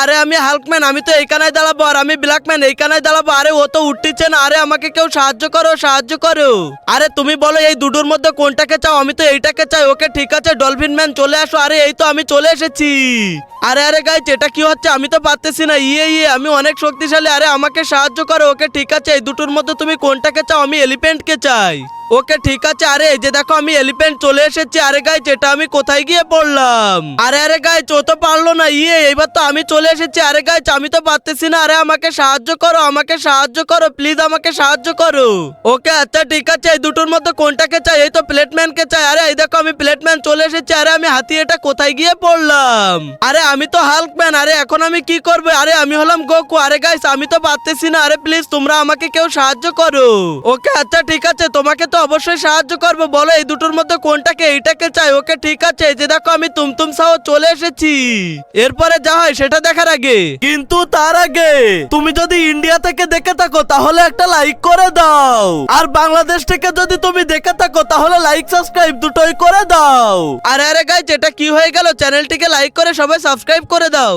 আরে আমি হাল্কম্যান, আমি তো এইখানে দাঁড়াবো, আর আমি ব্ল্যাকম্যান এইখানে দাঁড়াবো। আরে ও তো উঠতেছে না। আরে আমাকে কেউ সাহায্য করো, সাহায্য করো। আরে তুমি বলো এই দুটোর মধ্যে কোনটাকে চাও? আমি তো এইটাকে চাই। ওকে ঠিক আছে, ডলফিন ম্যান চলে আসো। আরে এই তো আমি চলে এসেছি। আরে আরে গাইস, এটা কি হচ্ছে? আমি তো পারতেছি না। ইয়ে আমি অনেক শক্তিশালী। আরে আমাকে সাহায্য করো। ওকে ঠিক আছে, এই দুটোর মধ্যে তুমি কোনটাকে চাও? আমি এলিফ্যান্টকে চাই। ওকে ঠিক আছে। আরে এই যে দেখো আমি এলিফ্যান্ট চলে এসেছি। আরে গাইস, এটা আমি কোথায় গিয়ে পড়লাম? আরে আরে গাইস, ও তো পারলো না। এইবার তো আমি চলে এসেছি। আরে গাইস, আমি তো পারতেছি না। আরে আমাকে সাহায্য করো, আমাকে সাহায্য করো, প্লিজ আমাকে সাহায্য করো। ওকে আচ্ছা ঠিক আছে, এই দুটোর মধ্যে কোনটাকে চাই? এই তো প্লেটম্যানকে চাই। আরে এই দেখো আমি প্লেটম্যান চলে এসেছি। আরে আমি হাতি, এটা কোথায় গিয়ে পড়লাম? আরে আমি তো হাল্কম্যান। আরে এখন আমি কি করবো? আরে আমি হলাম গোকু। আরে গাইস, আমি তো পারতেছি না। আরে প্লিজ তোমরা আমাকে কেউ সাহায্য করো। ওকে আচ্ছা ঠিক আছে, তোমাকে তো অবশ্যই সাহায্য করবো। বলো এই দুটোর মধ্যে কোনটাকে? এইটাকে চাই। ওকে ঠিক আছে, এই যে দেখো আমি তুমতুম সাহ চলে এসেছি। এরপরে যা হয় সেটা দেখার আগে, কিন্তু তার আগে তুমি যদি ইন্ডিয়া থেকে দেখে থাকো তাহলে একটা লাইক করে দাও, আর বাংলাদেশ থেকে যদি তুমি দেখে থাকো তাহলে লাইক সাবস্ক্রাইব দুটোই করে দাও। আরে আরে গাইস, এটা কি হয়ে গেল? চ্যানেলটিকে লাইক করে সবাই সাবস্ক্রাইব করে দাও।